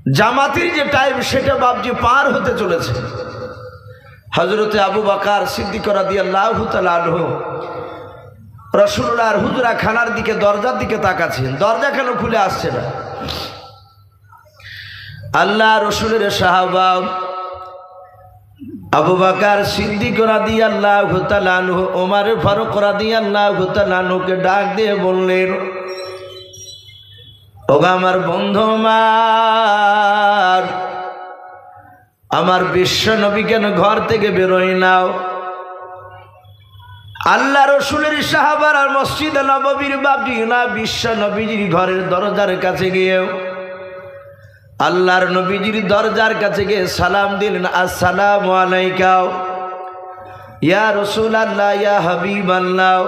জামাতের যে টাইম সেটা বাপজি পার হতে চলেছে। হযরতে আবু বকর সিদ্দিক রাদিয়াল্লাহু তাআলা আনহু রাসূলুল্লাহর হুজরা খানার দিকে দরজার দিকে তাকাচ্ছেন, দরজা কেন খুলে আসছে না? আল্লাহ রসুলের সাহাবা আবু বকর সিদ্দিক রাদিয়াল্লাহু তাআলা আনহু ওমর ফারুক রাদিয়াল্লাহু তাআলা আনহুকে ডাক দিয়ে বললেন, ওগো আমার বন্ধু আমার বিশ্ব নবী কেন ঘর থেকে বেরোয় নাও? আল্লাহ রসুলের সাহাবারা মসজিদে নববীর বাপজি না বিশ্ব নবীজির ঘরের দরজার কাছে গিয়ে আল্লাহর নবীজির দরজার কাছে গিয়ে সালাম দিলেন, আসসালামু আলাইকা ইয়া রাসূলুল্লাহ ইয়া হাবিবাল্লাহ।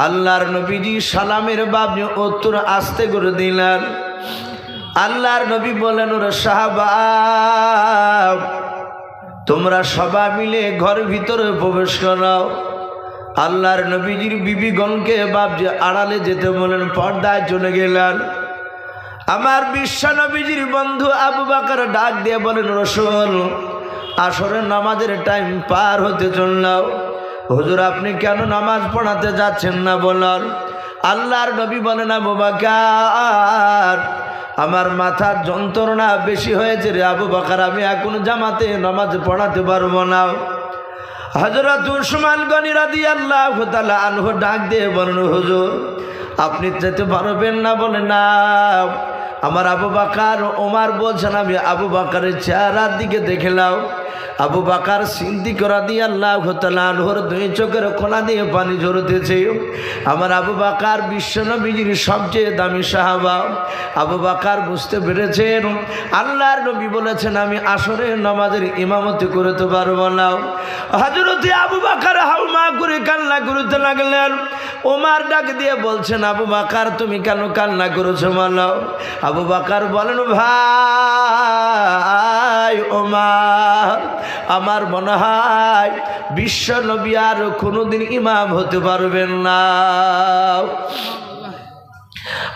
আল্লাহর নবীজি সালামের বাপজি উত্তর আস্তে করে দিলেন। আল্লাহর নবী বলেন, ওরে সাহাবা তোমরা সবাই মিলে ঘর ভিতরে প্রবেশ করো। আল্লাহর নবীজির বিবিগণকে বাপজি আড়ালে যেতে বলেন, পর্দায় চলে গেলেন। আমার বিশ্ব নবীজির বন্ধু আবু বকর ডাক দিয়ে বলেন, রাসূল আসরের নামাজের টাইম পার হতে চলল, হুজুর আপনি কেন নামাজ পড়াতে যাচ্ছেন না বলেন? আল্লাহর নবী বলেন, আবু বকর আমার মাথার যন্ত্রণা বেশি হয়েছে রে আবু বকর, আমি এখন জামাতে নামাজ পড়াতে পারবো না। হযরত উসমান গনি রাদিয়াল্লাহু তাআলা আনহু ডাক দিয়ে বলেন, হুজুর আপনি যেতে পারবেন না? বলে না। আমার আবু বকর ওমর বলছেন, আমি আবু বকরের চেহারার দিকে দেখলাম, আবু বকর সিদ্দিক রাদিয়াল্লাহু তাআলা আনহুর দুই চোখের কোনা দিয়ে পানি ঝরতেছে। আমার আবু বকর বিশ্বনবীর সবচেয়ে দামি সাহাবা। আবু বকর বুঝতে পেরেছেন আল্লাহর নবী বলেছেন আমি আসরের নামাজের ইমামতি করতে পারবো না। হযরত আবু বকর হাউমা করে কান্না করতে লাগলেন। ওমর ডাক দিয়ে বলছেন, আবু বকর তুমি কেন কান্না করেছো বলো? আবু বকর বলেন, ভাই ওমর আমার মনে হয় বিশ্ব নবী আর কোনোদিন ইমাম হতে পারবেন না।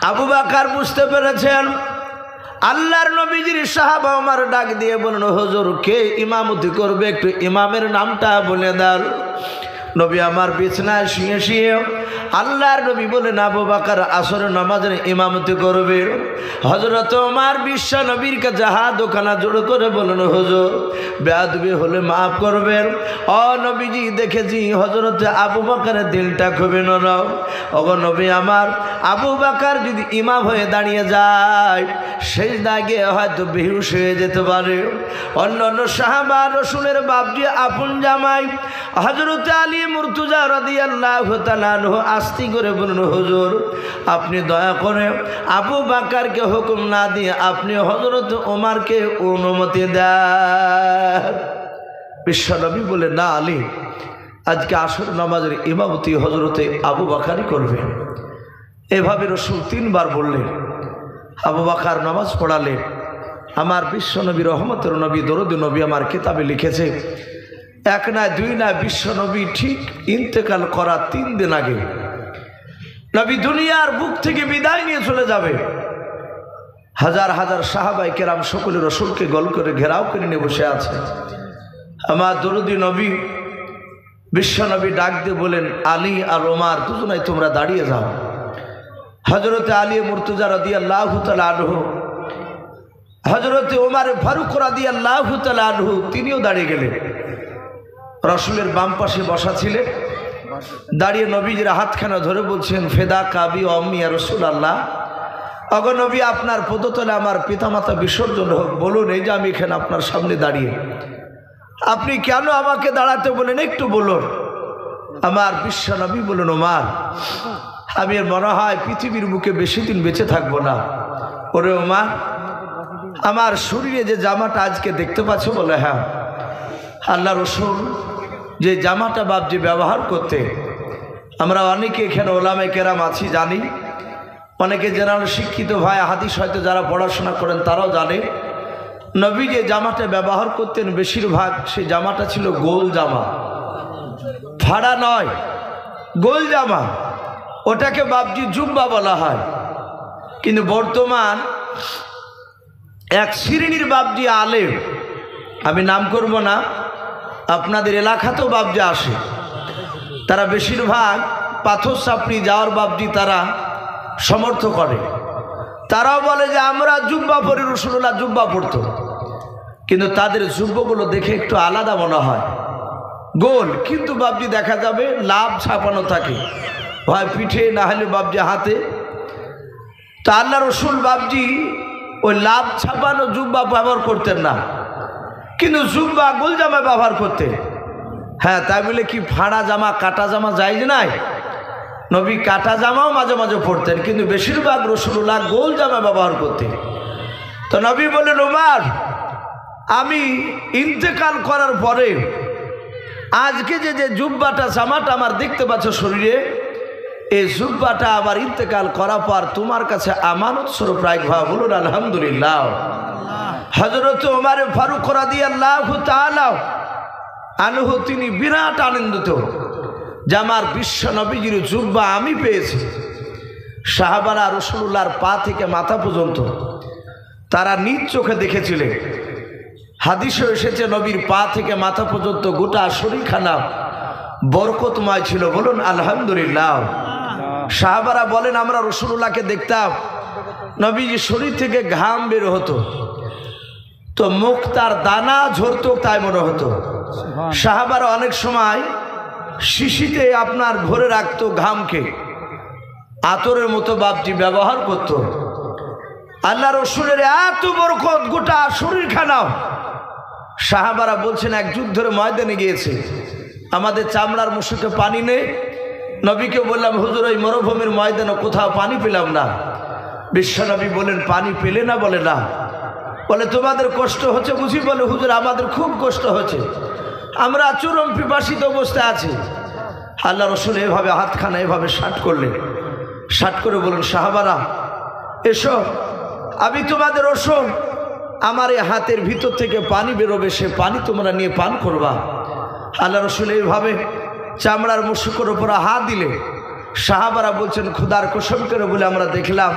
আবু বকর বুঝতে পেরেছেন আল্লাহর নবীজির সাহাবা ওমর ডাক দিয়ে বলেন, হুজুর কে ইমামতি করবে একটু ইমামের নামটা বলে দাও। নবী আমার বিছানায় শুয়ে শুয়ে আল্লাহর নবী বলেন, আবু বকর আসরের নামাজের ইমামতি করবে। হযরত ওমর বিশ্ব নবীর কাছে হাত ওখানা জোড় করে বলেন, হুজুর বেয়াদবি হলে মাফ করবেন। ও নবীজি দেখেছি হযরত আবু বকরের দিলটা খুবই নরম। ওগো নবী আমার আবু বকর যদি ইমাম হয়ে দাঁড়িয়ে যায় সেজদায় গিয়ে হয়তো বেহুশ হয়ে যেতে পারে। অন্য অন্য সাহাবা রাসূলের বাপজি আপন জামাই হযরত আলী মুর্তজা রাদিয়াল্লাহু তাআলা আনহু আস্তি করে বললেন, হুজুর আপনি দয়া করে আবু বকরকে হুকুম না দিয়ে আপনি হযরত ওমরকে অনুমতি দেন। বিশ্বনবী বলে, না আলী আজকে আসর নামাজের ইমামতি হযরতে আবু বকরই করবে। এভাবে রাসূল তিনবার বললেন। আবু বকর নামাজ পড়ালেন। আমার বিশ্বনবী রহমতের নবী দরুদ নবী আমার কিতাবে লিখেছে, এক না দুই না বিশ্বনবী ঠিক ইন্তেকাল করার 3 দিন আগে নবী দুনিয়ার বুক থেকে বিদায় নিয়ে চলে যাবে। হাজার হাজার সাহাবায়ে কেরাম সকলে রাসূলকে গোল করে ঘেরাও করে নিয়ে বসে আছে। আমার দরুদি নবী বিশ্বনবী ডাক দিয়ে বলেন, আলী আর ওমর দুজনাই তোমরা দাঁড়িয়ে যাও। হযরতে আলী মুর্তজা রাদিয়াল্লাহু তাআলা আনহু হযরতে ওমর ফারুক রাদিয়াল্লাহু তাআলা আনহু তিনিও দাঁড়িয়ে গেলেন। রাসূলের বাম পাশে বসা ছিলেন। দাঁড়িয়ে নবীজির হাতখানা ধরে বলছেন, ফেদা কাবি অম্মি ইয়া রাসূলুল্লাহ, ওগো নবী আপনার পদতলে আমার পিতামাতা বিসর্জন হোক। বলুন এই যে আমি এখানে আপনার সামনে দাঁড়িয়ে, আপনি কেন আমাকে দাঁড়াতে বলেন একটু বলুন। আমার বিশ্বনবী বলুন, ওমর আমি মনে হয় পৃথিবীর বুকে বেশি দিন বেঁচে থাকবো না। ওরে ওমর আমার শরীরে যে জামাটা আজকে দেখতে পাচ্ছ? বলে হ্যাঁ। আল্লাহ রসুল যে জামাটা বাপজি ব্যবহার করতে, আমরা অনেকে এখানে ওলামায়ে কেরাম আছি জানি, অনেকে জেনারেল শিক্ষিত ভাই হাদিস হয়তো যারা পড়াশোনা করেন তারাও জানে, নবী যে জামাটা ব্যবহার করতেন বেশিরভাগ সেই জামাটা ছিল গোল জামা, ফাড়া নয়, গোল জামা। ওটাকে বাপজি জুব্বা বলা হয়। কিন্তু বর্তমান এক শ্রেণীর বাবজি আলেম, আমি নাম করব না, আপনাদের এলাকাতেও বাবজি আসে, তারা বেশিরভাগ পাথর চাপড়ি যাওয়ার বাবজি তারা সমর্থ করে। তারাও বলে যে আমরা জুব্বা পরি, রাসূলুল্লাহ জুব্বা পরতো, কিন্তু তাদের জুব্বগুলো দেখে একটু আলাদা মনে হয়, গোল, কিন্তু বাবজি দেখা যাবে লাভ ছাপানো থাকে, হয় পিঠে না হলে বাবজি হাতে। তো আল্লাহ রসুল বাবজি ওই লাভ ছাপানো জুব্বা ব্যবহার করতেন না, কিন্তু জুব্বা গোল জামা ব্যবহার করতেন। হ্যাঁ, তাই বলে কি ফাড়া জামা কাটা জামা জায়েজ নাই? নবী কাটা জামাও মাঝে মাঝে পরতেন, কিন্তু বেশিরভাগ রাসূলুল্লাহ গোল জামা ব্যবহার করতেন। তো নবী বললেন, ওমর, আমি ইন্তেকাল করার পরে আজকে যে জুব্বাটা জামাটা আমার দেখতে পাচ্ছ শরীরে, এই জুব্বাটা আমার ইন্তেকাল করার পর তোমার কাছে আমানত স্বরূপ রাখবা। বলুন আলহামদুলিল্লাহ। হযরত ওমর ফারুক রাদিয়াল্লাহু তাআলা আনহু তিনি বিরাট আনন্দিত যে আমার বিশ্ব নবীজির জুব্বা আমি পেয়েছি। সাহাবারা রাসূলুল্লাহর পা থেকে মাথা পর্যন্ত তারা নিজ চোখে দেখেছিলেন। হাদিসে এসেছে নবীর পা থেকে মাথা পর্যন্ত গোটা শরীরখানা বরকতময় ছিল। বলুন আলহামদুলিল্লাহ। সাহাবারা বলেন, আমরা রাসূলুল্লাহকে দেখতাম নবীজি শরীর থেকে ঘাম বের হতো, তো মুখ তার দানা ঝরতো, তাই মনে হতো। সাহাবারা অনেক সময় শিশিতে আপনার ভরে রাখতো ঘামকে, আতরের মতো বাবজি ব্যবহার করত। আল্লাহ রসুলের এত বরকত গোটা শরীরখানা। সাহাবারা বলছেন এক যুদ্ধের ময়দানে গিয়েছে, আমাদের চামড়ার মুশুকে পানি নেই। নবীকে বললাম, হুজুর ওই মরুভূমির ময়দানে কোথাও পানি পেলাম না। বিশ্বনবী বলেন, পানি পেলে না? বলে না। বলে তোমাদের কষ্ট হচ্ছে বুঝি? বলে হুজুর আমাদের খুব কষ্ট হচ্ছে, আমরা চরম পিপাসিত অবস্থায় আছি। আল্লাহ রসুল এভাবে হাতখানা এভাবে শাট করলেন, শাট করে বলেন, সাহাবারা এসো, আমি তোমাদের রসুল, আমার এই হাতের ভিতর থেকে পানি বেরোবে, সে পানি তোমরা নিয়ে পান করবা। আল্লাহ রসুল এইভাবে চামড়ার মুশুকের উপর হাত দিলে সাহাবারা বলছেন, খুদার কসম করে বলে আমরা দেখলাম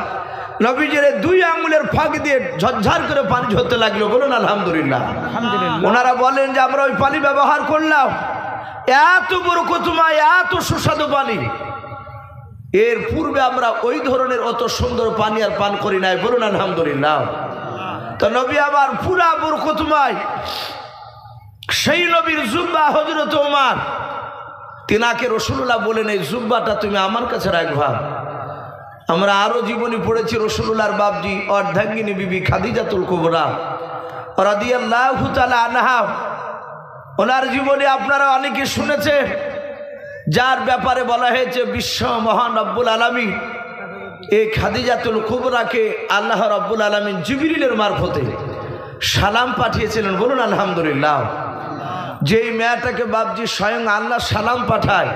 নবীজির দুই আঙ্গুলের ফাঁক দিয়ে ঝরঝর করে পানি ঝরতে লাগলো। বলুন আলহামদুলিল্লাহ। ওনারা বলেন যে আমরা ওই পানি ব্যবহার করলাম, এত বরকতময়, এত সুস্বাদু পানি, এর পূর্বে আমরা ওই ধরনের অত সুন্দর পানি আর পান করি নাই। বলুন আলহামদুলিল্লাহ। তো নবী আবার পুরা বরকতময় সেই নবীর জুব্বা হযরত ওমর, তিনাকে রাসূলুল্লাহ বলেন, এই জুব্বাটা তুমি আমার কাছে রাখবা। আমরা আরো জীবনী পড়েছি রাসূলুল্লাহর বাবজি অর্ধাঙ্গিনী বিবি খাদিজাতুল কুবরা রাদিয়াল্লাহু তাআলা আনহা, ওনার জীবনী আপনারা অনেকে শুনেছেন, যার ব্যাপারে বলা হয়েছে বিশ্ব মহান রব্বুল আলামিন এই খাদিজাতুল কুবরাকে আল্লাহ রব্বুল আলামিন জিবরিলের মারফতে সালাম পাঠিয়েছিলেন। বলুন আলহামদুলিল্লাহ। যেই মেয়েটাকে বাবজি স্বয়ং আল্লাহ সালাম পাঠায়,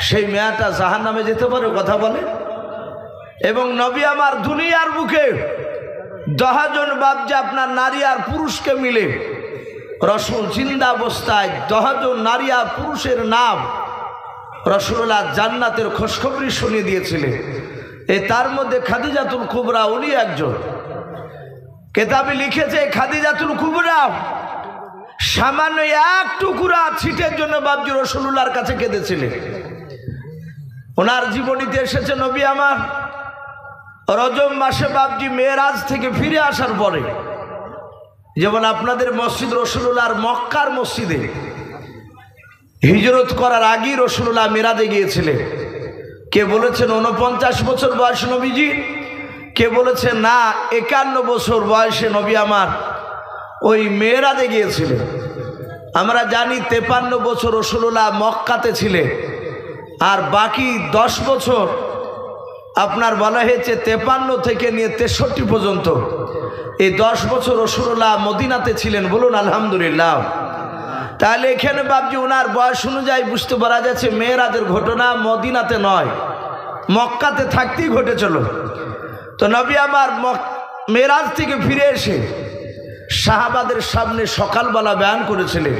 সেই মেয়েটা জাহান্নামে যেতে পারে? কথা বলে। এবং নবী আমার দুনিয়ার বুকে 10 জন বাবজি আপনার নারী আর পুরুষকে মিলে রাসূল জিন্দা অবস্থায় 10 জন নারী আর পুরুষের নাম রাসূলুল্লাহ জান্নাতের খোঁজখবরি শুনিয়ে দিয়েছিলেন। তার মধ্যে খাদিজাতুল কুবরা উনি একজন। কেতাবে লিখেছে খাদিজাতুল কুবরা সামান্য এক টুকরা ছিটের জন্য বাবজি রাসূলুল্লাহর কাছে কেঁদেছিলেন। ওনার জীবনীতে এসেছে নবী আমার রজব মাসে বাবজি মেরাজ থেকে ফিরে আসার পরে, যেমন আপনাদের মসজিদ রাসূলুল্লাহর মক্কার মসজিদে হিজরত করার আগেই রাসূলুল্লাহ মেরাজে গিয়েছিলেন। কে বলেছেন 49 বছর বয়স নবীজি, কে বলেছেন না 51 বছর বয়সে নবী আমার ওই মেরাজে গিয়েছিলেন। আমরা জানি 53 বছর রাসূলুল্লাহ মক্কাতে ছিলেন, আর বাকি 10 বছর আপনার বলা হয়েছে 53 থেকে নিয়ে 63 পর্যন্ত, এই 10 বছর রাসূলুল্লাহ মদিনাতে ছিলেন। বলুন আলহামদুলিল্লাহ। তাহলে এখানে বাবজি ওনার বয়স অনুযায়ী বুঝতে পারা যাচ্ছে মেরাজের ঘটনা মদিনাতে নয়, মক্কাতে থাকতেই ঘটেছিল। তো নবী আমার মেরাজ থেকে ফিরে এসে সাহাবাদের সামনে সকালবেলা বয়ান করেছিলেন।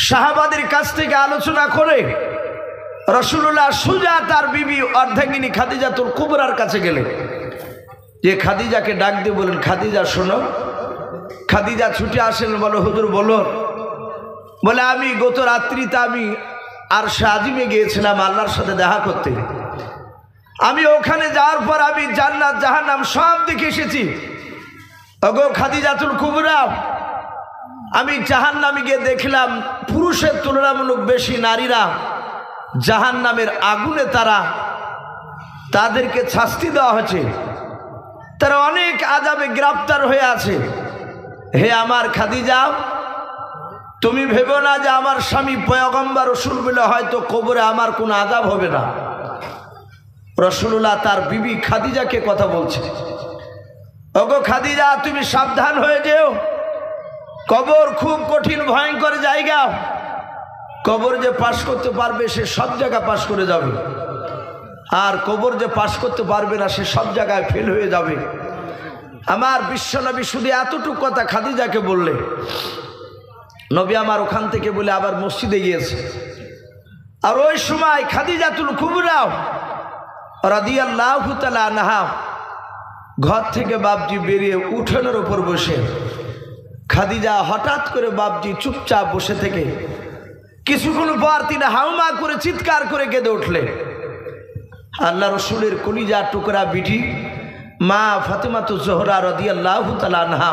সাহাবাদের কাছ থেকে আলোচনা করে রাসূলুল্লাহ সুজা তার বিবি অর্ধাঙ্গিনী খাদিজাতুল কুবরার কাছে গেলেন, যে খাদিজাকে ডাক দিয়ে বলেন, খাদিজা শোনো, খাদিজা ছুটে আসেন, বলো হুজুর বলুন। বলে আমি গত রাত্রিতে আমি আর আজিমে গিয়েছিলাম আল্লাহর সাথে দেখা করতে। আমি ওখানে যাওয়ার পর আমি জান্নাত জাহান্নাম সব দেখে এসেছি। ওগো খাদিজাতুল কুবরা, আমি জাহান্নামে গিয়ে দেখলাম পুরুষের তুলনামূলক বেশি নারীরা জাহান্নামের আগুনে তাদেরকে শাস্তি দেওয়া হয়েছে, তারা অনেক আযাবে গ্রেফতার হয়ে আছে। হে আমার খাদিজা, তুমি ভেবো না যে আমার স্বামী পয়গম্বর রাসূল বলে হয়তো কবরে আমার কোনো আযাব হবে না। রাসূলুল্লাহ তার বিবি খাদিজাকে কথা বলছে, ওগো খাদিজা তুমি সাবধান হয়ে যেও, কবর খুব কঠিন ভয়ঙ্কর জায়গা। কবর যে পাশ করতে পারবে সে সব জায়গায় পাশ করে যাবে, আর কবর যে পাশ করতে পারবে না সে সব জায়গায় ফেল হয়ে যাবে। আমার বিশ্বনবী শুধু এতটুকু কথা খাদিজাকে বললে, নবী আমার ওখান থেকে বলে আবার মসজিদে গিয়েছে। আর ওই সময় খাদিজাতুল কুবরা রাদিয়াল্লাহু তাআলা আনহা ঘর থেকে বাপজি বেরিয়ে উঠোনের উপর বসে, খাদিজা হঠাৎ করে বাপজি চুপচাপ বসে থেকে কিছুক্ষণ পর তিনি হাউমা করে চিৎকার করে কেঁদে উঠলেন। আল্লাহ রসুলের কলিজা টুকরা বিটি মা ফাতেমাতুজ জোহরা রাদিয়াল্লাহু তাআলা আনহা,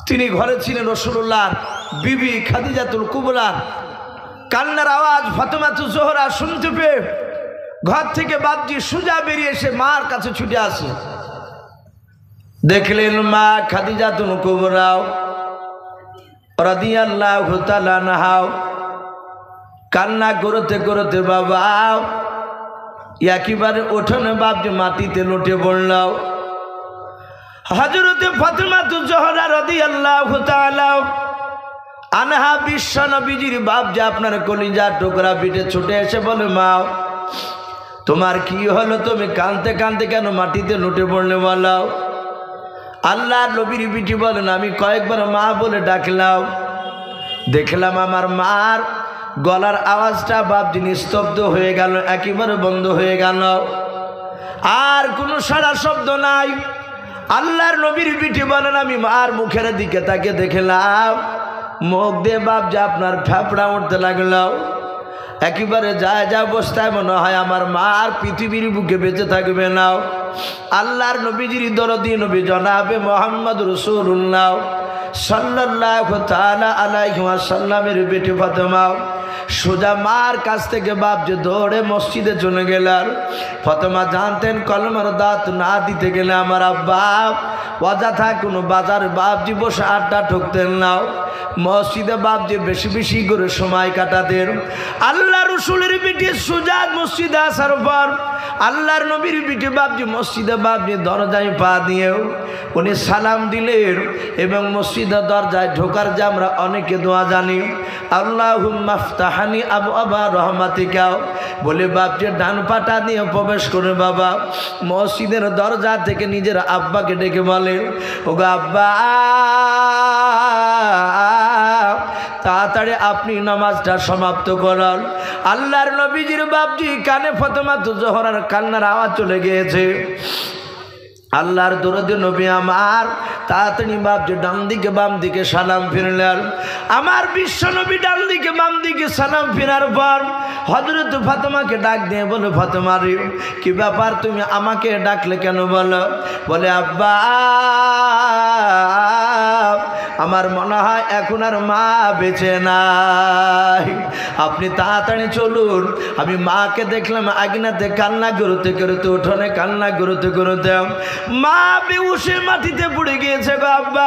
তিনি ঘরে ছিলেন। রাসূলুল্লাহর বিবি খাদিজাতুল কুবরা কান্নার আওয়াজ ফাতেমাতুজ জোহরা শুনতে পেয়ে ঘর থেকে বাপজি সোজা বেরিয়ে এসে মার কাছে ছুটে আসে। দেখলেন মা খাদিজাতুল কুবরা রাদিয়াল্লাহু তাআলা আনহা কান্না করতে করতে বাবা একেবারে ওঠনে বাপজি মাটিতে লুটে পড়ল। হযরতে ফাতেমাতুজ জোহরা রাদিয়াল্লাহু তাআলা আনহা বিশ্ব নবীজির বাপজি আপনার কলিজার টুকরা পিঠে ছুটে এসে বলে, মা তোমার কি হলো, তুমি কাঁদতে কাঁদতে কেন মাটিতে লুটে পড়লে বলো। আল্লাহর নবীর বিটি বলেন, আমি কয়েকবার মা বলে ডাকলাম, দেখলাম আমার মার গলার আওয়াজটা বাপজি নিস্তব্ধ হয়ে গেল, একেবারে বন্ধ হয়ে গেল, আর কোনো সারা শব্দ নাই। আল্লাহর নবীর বিটি বলেন, আমি মার মুখের দিকে তাকে দেখলাম, মুখ দিয়ে বাপজি আপনার ফেফড়া উঠতে লাগলো, একেবারে যায় যা অবস্থায় মনে হয় আমার মা আর পৃথিবীর বুকে বেঁচে থাকবে না। আল্লাহর নবীজির দরদি নবী জনাবে মুহাম্মদ রাসূলুল্লাহ সাল্লাল্লাহু তাআলা আলাইহি ওয়াসাল্লামের বেটি ফাতেমা সোজা মার কাছ থেকে বাপজি দৌড়ে মসজিদে চলে গেলেন। ফাতেমা জানতেন কলমার দাঁত না দিতে গেলে আমার আব্বা অযথা কোনো বাজার বাপজি বসে আড্ডা ঠুকতেন না, মসজিদে বাপজি বেশি বেশি করে সময় কাটাতেন। আল্লাহ রসুলের বিটি সোজা মসজিদে আসার পর আল্লাহর নবীর বিটি বাপজি মসজিদে বাপজি দরজায় পা দিয়েও উনি সালাম দিলেন, এবং মসজিদের দরজায় ঢোকার যে আমরা অনেকে দোয়া জানি, আল্লাহুম্মা ফতাহনি আবওয়াবা রহমাতিকা বলে বাপজি ডান পাটা দিয়ে প্রবেশ করে বাবা মসজিদের দরজা থেকে নিজের আব্বাকে ডেকে বলে, ওগো আব্বা তাড়াতাড়ি আপনি নামাজটা সমাপ্ত করান। আল্লাহর নবীজির বাপজি কানে ফাতেমাতুজ জোহরার কান্নার আওয়াজ চলে গিয়েছে। আল্লাহর দরদে নবী আমার তাড়াতাড়ি বাপজি ডান দিকে বাম দিকে সালাম ফিরলেন। আমার বিশ্ব নবী ডান দিকে বাম দিকে সালাম ফেরার পর হযরত ফাতেমাকে ডাক দিয়ে বলে, ফাতেমা রে কি ব্যাপার, তুমি আমাকে ডাকলে কেন বলো। বলে আব্বা আমার মনে হয় এখন আর মা বেঁচে নাই, আপনি তাড়াতাড়ি চলুন। আমি মাকে দেখলাম আগিনাতে কান্না করতে করতে, উঠোনে কান্না করতে করতে মা বেহুশে মাটিতে পড়ে গিয়েছে গো আব্বা।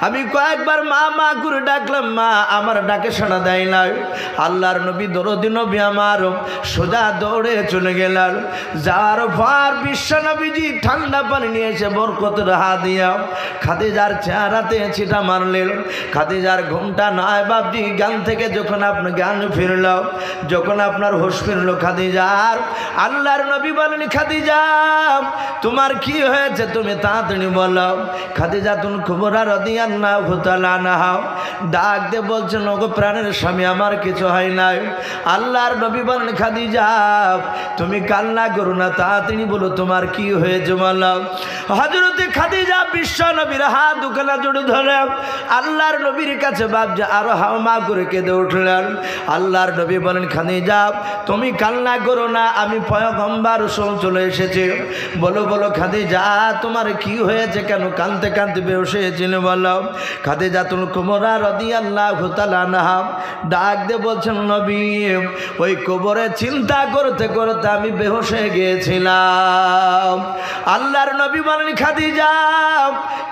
আমি কয়েকবার মা মা করে ডাকলাম, মা আমার ডাকে সাড়া দেয় না। আল্লাহর নবী দরদি নবী আমার সোজা দৌড়ে চলে গেলেন। যাওয়ার পর বিশ্ব নবীজি ঠান্ডা পানি নিয়ে এসে বরকতের হাত দিয়া খাদিজার চেহারাতে ছিটা মারলেন। খাদিজার ঘুমটা নয় বাপজি জ্ঞান থেকে যখন আপনার জ্ঞান ফিরল, যখন আপনার হোশ ফিরল খাদিজার, আল্লাহর নবী বলেন, খাদিজা তোমার কি হয়েছে, তুমি তাড়াতাড়ি বলো। খাদিজাতুল কুবরা রাদিয়াল্লাহু তাআলা আনহা ডাক দিয়ে বলছেন, ওগো প্রাণের স্বামী, আমার কিছু হয় নাই। আল্লাহর নবী বলেন, খাদিজা তুমি কান্না করো না, তাড়াতাড়ি বলো তোমার কি হয়েছে বলো। হযরতে খাদিজা বিশ্ব নবীর হাত দুখানা জড়ে ধরে আল্লাহর নবীর কাছে বাপজি আরো হাওমা করে কেঁদে উঠলেন। আল্লাহর নবী বলেন, খাদিজা তুমি কান্না করো না, আমি পয়গম্বর চলে এসেছি। বলো বলো খাদিজা তোমার কি হয়েছে, কেন কাঁদতে কাঁদতে বেহুশ হয়েছিলে বলো। খাদিজাতুল কুবরা রাদিয়াল্লাহু তাআলা আনহা ডাক দিয়ে বলছেন, নবী ওই কবরে চিন্তা করতে করতে আমি বেহুশ হয়ে গিয়েছিলাম। আল্লাহর নবী বলেন, খাদিজা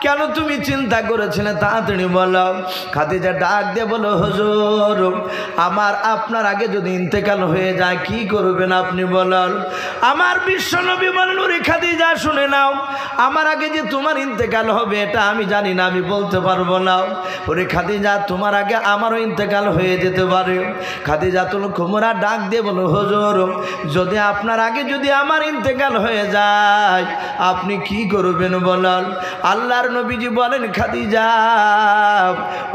কেন তুমি চিন্তা করেছিলে তাড়াতাড়ি বলো। খাদিজা ডাক দিয়ে বলো, হুজুর আমার আপনার আগে যদি ইন্তেকাল হয়ে যায় কি করবেন আপনি বলেন। আমার বিশ্ব নবী বলেন, ওরে খাদিজা শুনে নাও, আমার আগে যে তোমার ইন্তেকাল হবে এটা আমি জানি না, আমি বলতে পারবো না। ওরে খাদিজা তোমার আগে আমারও ইন্তেকাল হয়ে যেতে পারে। খাদিজাতুল কুবরা ডাক দিয়ে বলো, হুজুর যদি আপনার আগে যদি আমার ইন্তেকাল হয়ে যায় আপনি কি করবেন বলেন। আল্লাহর নবীজি বলেন, খাদিজা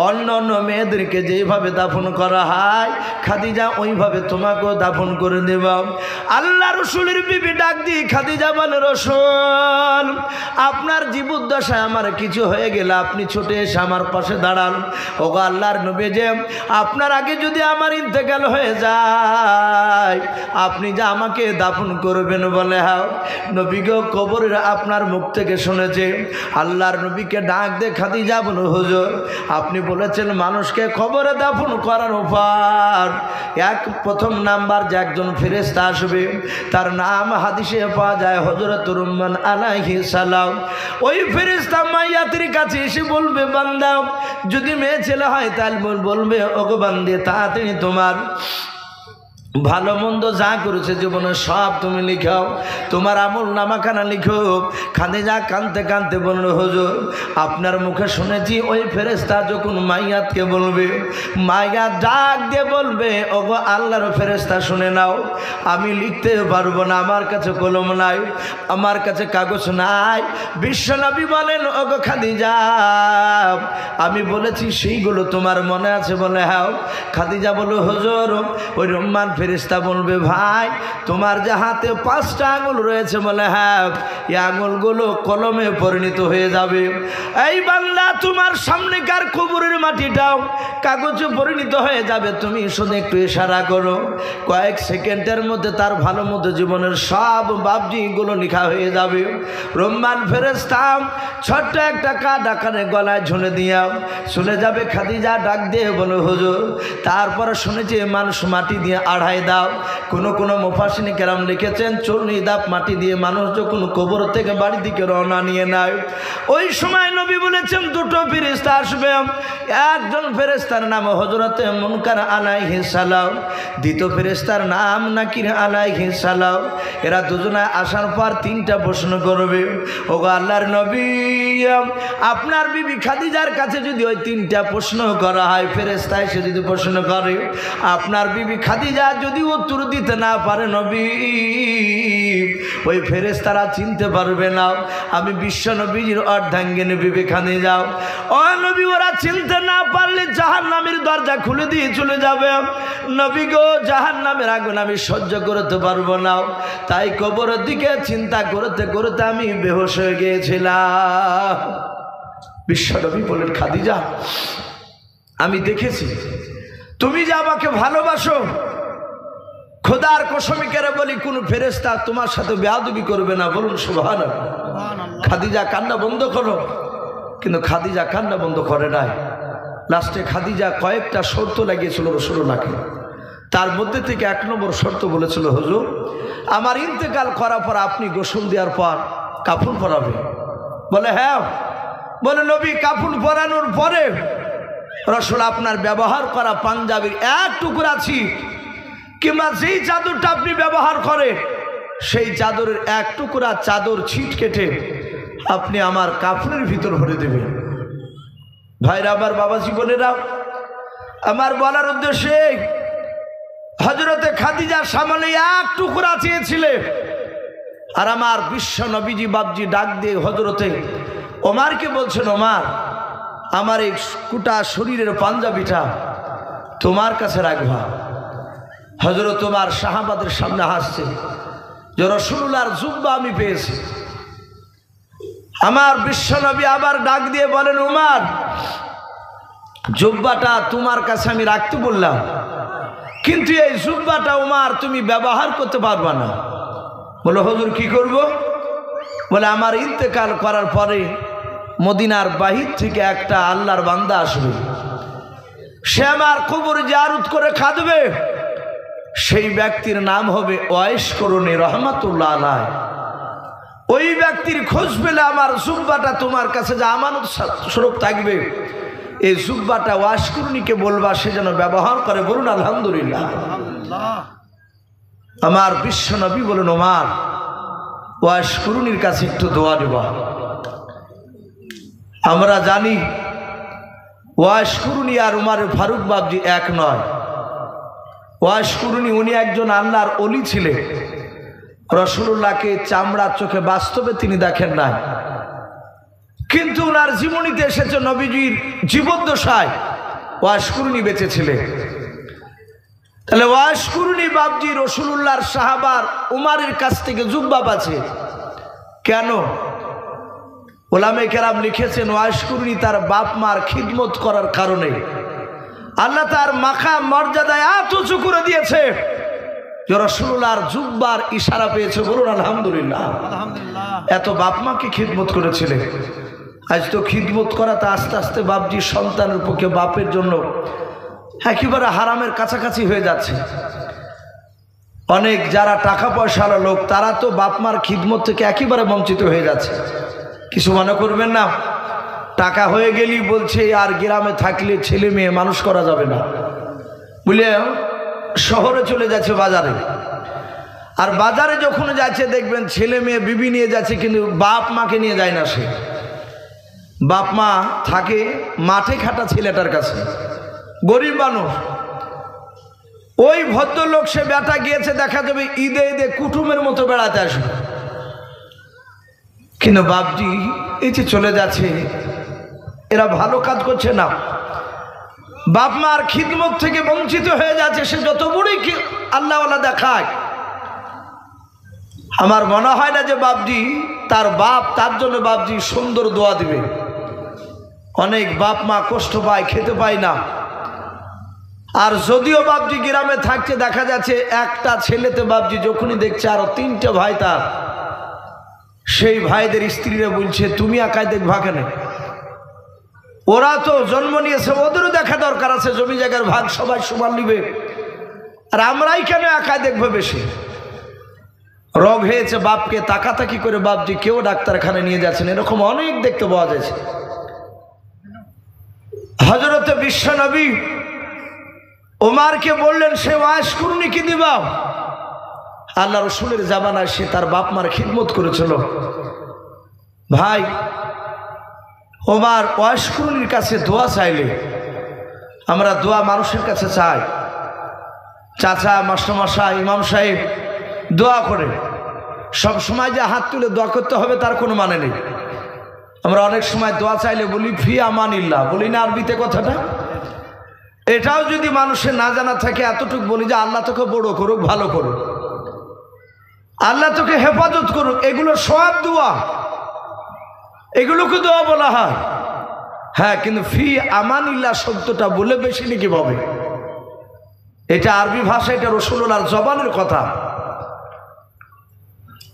অন্য অন্য মেয়েদেরকে যেভাবে দাফন করা হয় খাদিজা ওইভাবে তোমাকেও দাফন করে দেব। আল্লাহ রসুলের বিবি ডাক দিয়ে খাদিজা বলে, রসুল আপনার জীবদ্দশায় আমার কিছু হয়ে গেলে আপনি ছুটে এসে আমার পাশে দাঁড়ান। ওগো আল্লাহর নবী যে আপনার আগে যদি আমার ইন্তেকাল হয়ে যায় আপনি যা আমাকে দাফন করবেন বলে। হ্যাঁ নবী গো কবরের আপনার মুখ থেকে শুনেছে। আল্লাহর নবীকে ডাক দিয়ে খাদিজা বলো, হুজুর আপনি বলেছেন মানুষকে কবরে দাফন করার উপর প্রথম নাম্বার যে একজন ফেরেশতা আসবে তার নাম হাদিসে পাওয়া যায় হযরত রুম্মান আলাইহিস সালাম। ওই ফেরেশতা মাইয়াতের কাছে এসে বলবে, বান্দা যদি মেয়ে ছেলে হয় তাহলে বলবে, ওগো বান্দে তাড়াতাড়ি তোমার ভালো মন্দ যা করেছে জীবনে সব তুমি লিখাও, তোমার আমল নামাখানা লিখো। খাদিজা কাঁদতে কাঁদতে বলল, হুজুর আপনার মুখে শুনেছি ওই ফেরেশতা যখন মাইয়াতকে বলবে, মাইয়াত ডাক দিয়ে বলবে, ওগো আল্লাহর ফেরেশতা শুনে নাও, আমি লিখতে পারবো না, আমার কাছে কলম নাই, আমার কাছে কাগজ নাই। বিশ্বনবী বলেন, ওগো খাদিজা আমি বলেছি সেইগুলো তোমার মনে আছে বলে। হ্যাঁ। খাদিজা বলো, হুজুর ওই রহমান ফেরেশতা বলবে, ভাই তোমার যে হাতে 5টা আঙুল রয়েছে বলে। হ্যাঁ এই আঙুলগুলো কলমে পরিণত হয়ে যাবে। এই বান্দা তোমার সামনেকার কবরের মাটিটাও কাগজে পরিণত হয়ে যাবে, তুমি শুধু একটু ইশারা করো, কয়েক সেকেন্ডের মধ্যে তার ভালো মতো জীবনের সব বাবজিগুলো লেখা হয়ে যাবে। রহমান ফেরেশতা ছোট্ট একটা কাঠ আকারে গলায় ঝুলে দিয়া চলে যাবে। খাদিজা ডাক দিয়ে বলো, হুজুর তারপরে শুনেছি মানুষ মাটি দিয়ে আড়াই দাও, কোনো মুফাসসিরিন কেরাম লিখেছেন 40 ধাপ মাটি দিয়ে মানুষ যখন কবর থেকে বাড়ির দিকে রওনা নিয়ে নেয় ওই সময় নবী বলেছেন দুটো ফেরেশতা আসবে। একজন ফেরেশতার নাম হযরতে মুনকার আলাইহিস সালাম, দ্বিতীয় ফেরেশতার নাম নাকির আলাইহিস সালাম। এরা দুজনে আসার পর 3টা প্রশ্ন করবে। ওগো আল্লাহর নবী আপনার বিবি খাদিজার কাছে যদি ওই 3টা প্রশ্ন করা হয়, ফেরেশতা এসে যদি প্রশ্ন করে আপনার বিবি খাদিজা যদি উত্তর দিতে না পারে নবী ওই ফেরেশতারা চিনতে পারবে না আমি বিশ্ব নবীর অর্ধাঙ্গিনী বিবি খাদিজা। ও নবী ওরা চিনতে না পারলে জাহান্নামের দরজা খুলে দিয়ে চলে যাবে। নবী গো জাহান্নামের আগুন আমি সহ্য করতে পারবো না, তাই কবরের দিকে চিন্তা করতে করতে আমি বেহুশ হয়ে গিয়েছিলাম। বিশ্ব নবী বলেন, খাদিজা আমি দেখেছি তুমি যে আমাকে ভালোবাসো, খোদার কসম করে বলি কোন ফেরেশতা তোমার সাথে বেয়াদবি করবে না, বলুন সুবহানাল্লাহ। খাদিজা কান্না বন্ধ করো, কিন্তু খাদিজা কান্না বন্ধ করে নাই। লাস্টে খাদিজা কয়েকটা শর্ত লাগিয়েছিল রাসূলুল্লাহকে, তার মধ্যে থেকে 1 নম্বর শর্ত বলেছিল, হুজুর আমার ইন্তেকাল করার পর আপনি গোসল দেওয়ার পর কাফন পরাবে। বলে হ্যাঁ। বলে নবী কাফন পরানোর পরে রাসূল আপনার ব্যবহার করা পাঞ্জাবির 1 টুকরা ছিট কিংবা যেই চাদরটা আপনি ব্যবহার করেন সেই চাদরের 1 টুকরা চাদর ছিট কেটে আপনি আমার কাফনের ভিতর ভরে দেবেন। ভাইরা আমার বাবাজি বোনেরা, আমার বলার উদ্দেশ্যে হযরতে খাদিজার সামনে 1 টুকরা চেয়েছিলেন, আর আমার বিশ্ব নবীজি বাবজি ডাক দিয়ে হযরতে ওমরকে বলছেন, ওমর আমার এই কুটা শরীরের পাঞ্জাবিটা তোমার কাছে রাখবা। হযরত ওমর সাহাবাদের সামনে হাসছে যে রাসূলুল্লাহর জুব্বা আমি পেয়েছি। আমার বিশ্বনবী আবার ডাক দিয়ে বলেন, ওমর জুব্বাটা তোমার কাছে আমি রাখতে বললাম, কিন্তু এই জুব্বাটা ওমর তুমি ব্যবহার করতে পারবা না। বলে হুজুর কি করব? বলে আমার ইন্তেকাল করার পরে মদিনার বাহির থেকে একটা আল্লাহর বান্দা আসবে, সে আমার কবর জিয়ারত করে খাদবে। সেই ব্যক্তির নাম হবে ওয়াইস করুনি রহমাতুল্লাহ আলাইহ। ওই ব্যক্তির খোঁজ পেলে আমার জুব্বাটা তোমার কাছে যে আমানত স্বরূপ থাকবে, এই জুব্বাটা ওয়াইস করুনিকে বলবা সে যেন ব্যবহার করে। বলুন আলহামদুলিল্লাহ। আমার বিশ্বনবী বলেন, ওমর ওয়াইস করুনির কাছে একটু দোয়া দেবা। আমরা জানি ওয়াইস করুনি আর উমর ফারুক বাবজি এক নয়। ওয়াইস করুনি উনি একজন আল্লাহর ওলি ছিলেন। রাসূলুল্লাহকে চামড়ার চোখে বাস্তবে তিনি দেখেন নাই, কিন্তু ওনার জীবনীতে এসেছে নবীজির জীবদ্দশায় ওয়াইস করুনি বেঁচে ছিলেন। তাহলে ওয়াইস করুনি বাবজি রাসূলুল্লাহর সাহাবার উমরের কাছ থেকে জুব্বা পাচ্ছে কেন? ওলামে কেরাম লিখেছেন ওয়াইস করুনি তার বাপ মার খিদমত করার কারণে আল্লাহ তার মাকাম মর্যাদায় এত উঁচু করে দিয়েছে যে রাসূলুল্লাহর জুব্বার ইশারা পেয়েছে। বলুন আলহামদুলিল্লাহ। এত বাপ মাকে খিদমত করেছিলেন। আজ তো খিদমত করাতে আস্তে আস্তে বাপজি সন্তানের পক্ষে বাপের জন্য একেবারে হারামের কাছাকাছি হয়ে যাচ্ছে। অনেক যারা টাকা পয়সার লোক তারা তো বাপ মার খিদমত থেকে একেবারে বঞ্চিত হয়ে যাচ্ছে। কিছু মনে করবেন না, টাকা হয়ে গেলেই বলছে আর গ্রামে থাকলে ছেলে মেয়ে মানুষ করা যাবে না বলে শহরে চলে যাচ্ছে বাজারে। আর বাজারে যখন যাচ্ছে দেখবেন ছেলে মেয়ে বিবি নিয়ে যাচ্ছে, কিন্তু বাপ মাকে নিয়ে যায় না। সে বাপ মা থাকে মাঠে খাটা ছেলেটার কাছে, গরিব মানুষ। ওই ভদ্রলোক সে বেটা গিয়েছে, দেখা যাবে ঈদে ঈদে কুটুমের মতো বেড়াতে আসবে, কিন্তু বাপজি এই যে চলে যাচ্ছে, এরা ভালো কাজ করছে না, বাপ মার খিদমত থেকে বঞ্চিত হয়ে যাচ্ছে। সে যত বড়ই আল্লাহওয়ালা দেখায়, আমার মনে হয় না যে বাপজি তার বাপ তার জন্য বাপজি সুন্দর দোয়া দিবে। অনেক বাপ মা কষ্ট পায়, খেতে পায় না। আর যদিও বাপজি গ্রামে থাকছে, দেখা যাচ্ছে একটা ছেলেতে বাপজি যখনই দেখছে আরো 3টে ভাই তার, সেই ভাইদের স্ত্রীরা বলছে তুমি একাই দেখবা কেন? ওরা তো জন্ম নিয়েছে, ওদেরও দেখা দরকার আছে, জমি জায়গার ভাগ সবাই সমান নিবে, আর আমরাই কেন একাই দেখবো? বেশি রোগ হয়েছে বাপকে তাকাতাকি করে বাপজি কেউ ডাক্তারখানায় নিয়ে যাচ্ছেন, এরকম অনেক দেখতে পাওয়া যাচ্ছে। হযরতে বিশ্বনবী ওমরকে বললেন সে ওয়াইস করুনি কি দিবা? আল্লাহ রসুলের জামানায় সে তার বাপ মার খিদমত করেছিল। ভাই ওমর ওয়াইস করুনির কাছে দোয়া চাইলে, আমরা দোয়া মানুষের কাছে চাই, চাচা মাস্টারমশাই ইমাম সাহেব দোয়া করে, সব সময় যে হাত তুলে দোয়া করতে হবে তার কোনো মানে নেই। আমরা অনেক সময় দোয়া চাইলে বলি ফি আমানিল্লাহ, বলি না আরবিতে কথাটা? এটাও যদি মানুষের না জানা থাকে এতটুকু বলি যে আল্লাহ তোকে বড় করুক, ভালো করুক, আল্লাহ তোকে হেফাজত করুক। এগুলো সব দোয়া, এগুলোকে দোয়া বলা হয়। হ্যাঁ, কিন্তু ফি আমানিল্লাহ শব্দটা বলে বেশি নাকি ভাবে, এটা আরবি ভাষা, এটা রাসূলুল্লাহর জবানের কথা।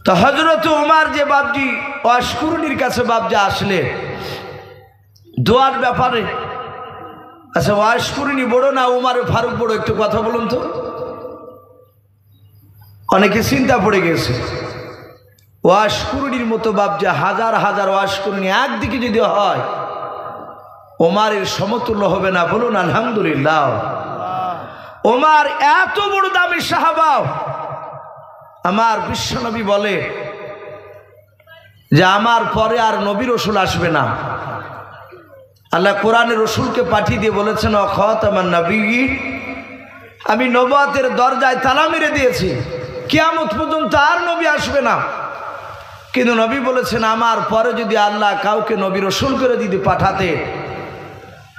তো হযরত ওমর যে বাপজি ওয়াইস করুনির কাছে বাপজি আসলে দোয়ার ব্যাপারে, আচ্ছা ওয়াইস করুনি বড় না ওমর ফারুক বড়? একটু কথা বলুন তো। অনেকে চিন্তা পড়ে গেছে, ওয়াইস করুনির মতো বাপজি হাজার হাজার ওয়াইস করুনি একদিকে যদি হয়, ওমরের সমতুল্য হবে না। বলুন আলহামদুলিল্লাহ। ওমর এত বড় দামি সাহাবা। আমার বিশ্বনবী বলে যে আমার পরে আর নবী রসুল আসবে না। আল্লাহ কোরআনে রসুলকে পাঠিয়ে দিয়ে বলেছেন খাতামান নবিয়্যিন, আমি নবুয়তের দরজায় তালা মেরে দিয়েছি, কিয়ামত পর্যন্ত আর নবী আসবে না। কিন্তু নবী বলেছেন আমার পরে যদি আল্লাহ কাউকে নবী রসুল করে দিতে পাঠাতে,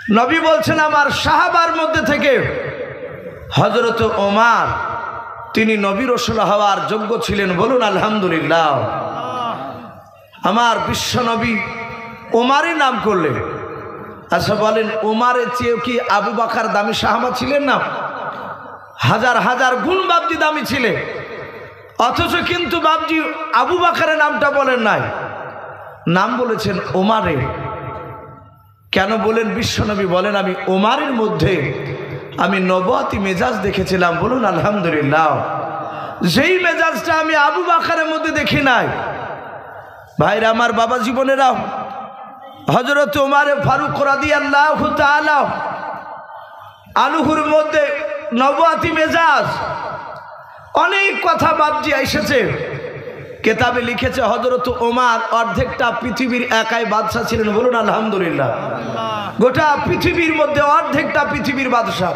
নবী বলছেন আমার সাহাবার মধ্যে থেকে হযরত ওমর তিনি নবী রাসূল হওয়ার যোগ্য ছিলেন। বলুন আলহামদুলিল্লাহ। আমার বিশ্ব নবী ওমরের নাম করলেন। আচ্ছা বলেন, ওমরের চেয়েও কি আবু বকর দামি সাহাবা ছিলেন না? হাজার হাজার গুণ বাবজি দামি ছিলেন, অথচ কিন্তু বাবজি আবু বকরের নামটা বলেন নাই, নাম বলেছেন ওমরের। কেন বলেন? বিশ্বনবী বলেন আমি ওমরের মধ্যে আমি নবুয়তি মেজাজ দেখেছিলাম। বলুন আলহামদুলিল্লাহ। যেই মেজাজটা আমি আবু বকরের মধ্যে দেখি নাই। ভাইরা আমার, বাবা জীবনেরা, হযরত ওমর ফারুক রাদিয়াল্লাহু তাআলা আনহুর মধ্যে নবুয়তি মেজাজ, অনেক কথা বাবজি এসেছে। কেতাবে লিখেছে হযরত ওমর অর্ধেকটা পৃথিবীর একাই বাদশা ছিলেন। বলুন আলহামদুলিল্লাহ। গোটা পৃথিবীর মধ্যে অর্ধেকটা পৃথিবীর বাদশা।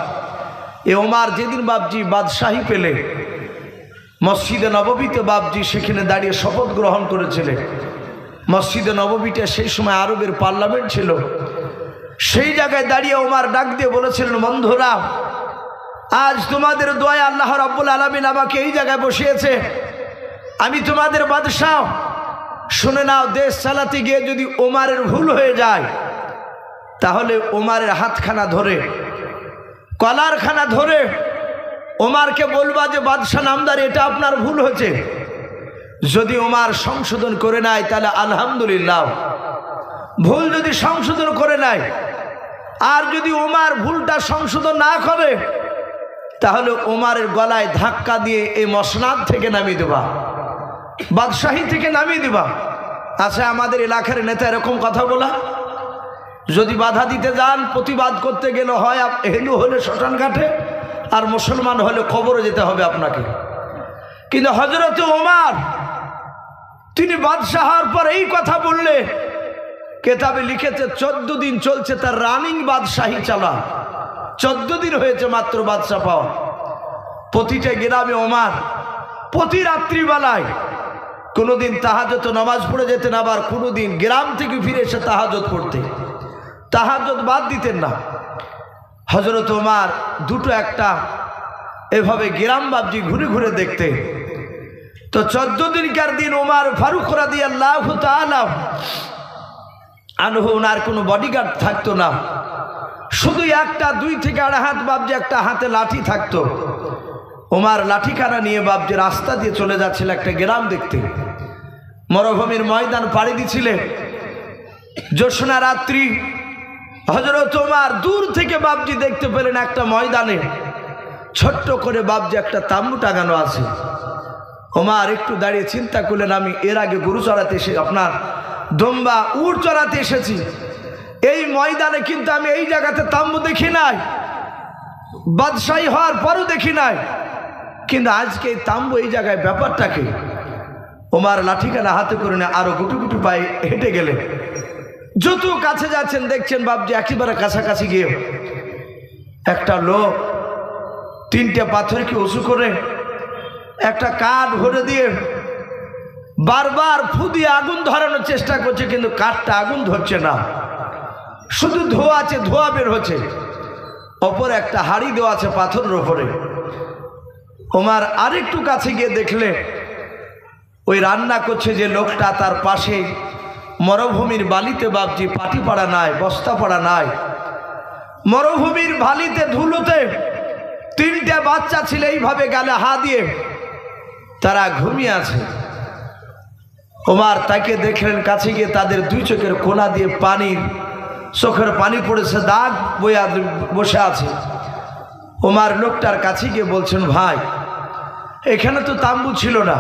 এ ওমর যেদিন বাবজি বাদশাহী পেলে মসজিদে নববীতে বাবজি সেখানে দাঁড়িয়ে শপথ গ্রহণ করেছিলেন। মসজিদে নববীতে সেই সময় আরবের পার্লামেন্ট ছিল। সেই জায়গায় দাঁড়িয়ে ওমর ডাক দিয়ে বলেছিলেন, বন্ধুরা, আজ তোমাদের দোয়ায় আল্লাহ রাব্বুল আলামিন আমাকে এই জায়গায় বসিয়েছে। আমি তোমাদের বাদশাহ। শুনে নাও, দেশ চালাতে গিয়ে যদি ওমরের ভুল হয়ে যায় তাহলে ওমরের হাতখানা ধরে, কলারখানা ধরে ওমরকে বলবা যে বাদশাহ নামদার, এটা আপনার ভুল হয়েছে। যদি ওমর সংশোধন করে নেয় তাহলে আলহামদুলিল্লাহ। ভুল যদি সংশোধন করে নেয়, আর যদি ওমর ভুলটা সংশোধন না করে তাহলে ওমরের গলায় ধাক্কা দিয়ে এই মসনাদ থেকে নামিয়ে দেবা, বাদশাহী থেকে নামিয়ে দেবা। আচ্ছা, আমাদের এলাকার নেতা এরকম কথা বলা, যদি বাধা দিতে যান, প্রতিবাদ করতে গেলে হয় হিন্দু হলে শ্মশান ঘাটে, আর মুসলমান হলে কবরে যেতে হবে আপনাকে। কিন্তু হযরত ওমর তিনি বাদশাহ হওয়ার পর এই কথা বললে, কেতাবে লিখেছে 14 দিন চলছে তার রানিং বাদশাহী চালা। 14 দিন হয়েছে মাত্র বাদশাহ পাওয়া। প্রতিটা গ্রামে ওমর প্রতি রাত্রিবেলায় কোনোদিন তাহাজ্জুদ নামাজ পড়ে যেতেন, আবার কোনোদিন গ্রাম থেকে ফিরে এসে তাহাজ্জুদ পড়তেন। তাহাজ্জুদ বাদ দিতেন না। হযরত ওমর দুটো একটা এভাবে গ্রাম বাবজি ঘুরে ঘুরে দেখতে। তো 14 দিনকার দিন ওমর ফারুক রাদিয়াল্লাহু তাআলা আনহু, ওনার কোনো বডিগার্ড থাকতো না, শুধু একটা 2 থেকে 2.5 হাত বাবজি একটা হাতে লাঠি থাকতো। ওমর লাঠিখানা নিয়ে বাবজি রাস্তা দিয়ে চলে যাচ্ছিল একটা গ্রাম দেখতে। মরুভূমির ময়দান পাড়ি দিছিলেন। জ্যোৎস্না রাত্রি। হযরত ওমর দূর থেকে বাবজি দেখতে পেলেন একটা ময়দানে ছোট্ট করে বাবজি একটা তাম্বু টাঙানো আছে। ওমর একটু দাঁড়িয়ে চিন্তা করলেন, আমি এর আগে গরু চড়াতে এসে, আপনার দম্বা উট চড়াতে এসেছি, এই ময়দানে কিন্তু আমি এই জায়গাতে তাম্বু দেখি নাই, বাদশাহী হওয়ার পরও দেখি নাই, কিন্তু আজকে এই তাম্বু এই জায়গায়, ব্যাপারটা কি? ওমর লাঠিখানা হাতে করে নিয়ে আরো গুটু গুটু পায়ে হেঁটে গেলেন। যত কাছে যাচ্ছেন দেখছেন বাবজি একেবারে কাছাকাছি গিয়ে একটা লোক 3টে পাথরকে উঁচু করে একটা কাঠ ভরে দিয়ে বারবার ফু দিয়ে আগুন ধরানোর চেষ্টা করছে, কিন্তু কাঠটা আগুন ধরছে না, শুধু ধোঁয়া আছে, ধোঁয়া বের হচ্ছে। অপর একটা হাড়ি দেওয়া আছে পাথরের ওপরে। ওমর আরেকটু কাছে গিয়ে দেখলে ওই রান্না করছে যে লোকটা, তার পাশে মরুভূমির বালিতে বাবজি পাটি পাড়া নাই, বস্তা পাড়া নাই, মরুভূমির বালিতে ধুলোতে 3টে বাচ্চা ছিল এইভাবে গালে হাত দিয়ে তারা ঘুমিয়ে আছে। ওমর তাকে দেখলেন, কাছে গিয়ে তাদের 2 চোখের কোনা দিয়ে চোখের পানি পড়েছে, দাগ বইয়া বসে আছে। ওমর লোকটার কাছে গিয়ে বলছেন, ভাই এখানে তো তাম্বু ছিল না।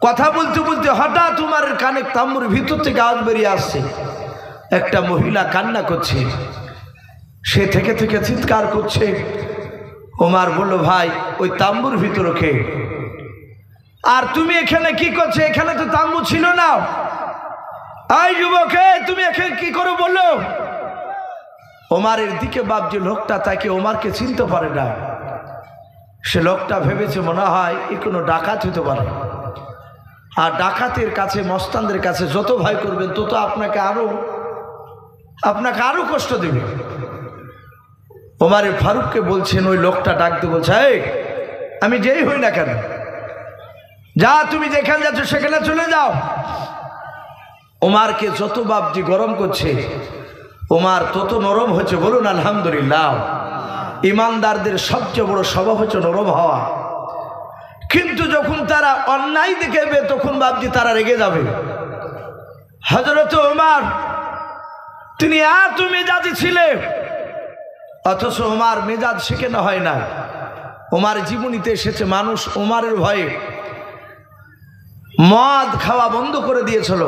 কথা বলতে বলতে হঠাৎ উমরের কানে তাম্বুর ভিতর থেকে আওয়াজ বেরিয়ে আসছে, একটা মহিলা কান্না করছে, সে থেকে থেকে চিৎকার করছে। ওমর বলল, ভাই ওই তাম্বুর ভিতরে কে? আর তুমি এখানে কি করছো? এখানে তো তাম্বু ছিল না। এই যুবক, তুমি এখানে কি করে বললো? ওমরের দিকে বাবজি লোকটা তাকে ওমরকে চিনতে পারে না। সে লোকটা ভেবেছে মনে হয় এ কোনো ডাকাত হতে পারে, আর ডাকাতের কাছে, মস্তানদের কাছে যত ভয় করবেন তত আপনাকে আপনাকে আরো কষ্ট দেবে। ওমরে ফারুককে বলছেন, ওই লোকটা ডাকতে বলছে, এই আমি যেই হই না কেন, যা তুমি যেখানে যাচ্ছ সেখানে চলে যাও। ওমরকে যত বাপজি গরম করছে, ওমর তত নরম হচ্ছে। বলুন আলহামদুলিল্লাহ। ইমানদারদের সবচেয়ে বড় স্বভাব হচ্ছে নরম হওয়া। কিন্তু যখন তারা অন্যায় দেখবে তখন বাপজি তারা রেগে যাবে। হযরত ওমর তিনি এত মেজাজি ছিলেন, অথচ ওমর মেজাজ শেখানো হয় না। ওমর জীবনীতে এসেছে মানুষ ওমরের ভয়ে মদ খাওয়া বন্ধ করে দিয়েছিল।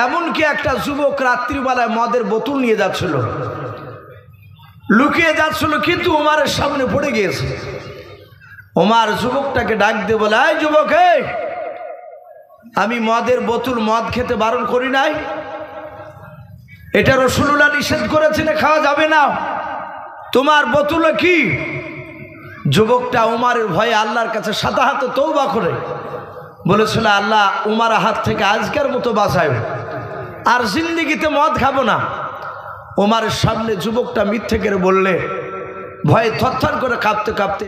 এমনকি একটা যুবক রাত্রিবেলায় মদের বোতল নিয়ে যাচ্ছিল, লুকিয়ে যাচ্ছিল, কিন্তু ওমরের সামনে পড়ে গিয়েছে। ওমর যুবকটাকে ডাক দিয়ে বলে, এই যুবক, আমি মদের বোতল, মদ খেতে বারণ করি নাই? এটা রাসূলুল্লাহ নিষেধ করেছেন, খাওয়া যাবে না। তোমার বোতলে কি? যুবকটা ওমরের ভয়ে আল্লাহর কাছে সাদা হাতে তওবা করে বলেছিল, আল্লাহ উমার হাত থেকে আজকের মতো বাঁচায়, আর জিন্দেগিতে মদ খাবো না। ওমরের সামনে যুবকটা মিথ্যে করে বললে ভয়ে থরথর করে কাঁপতে কাঁপতে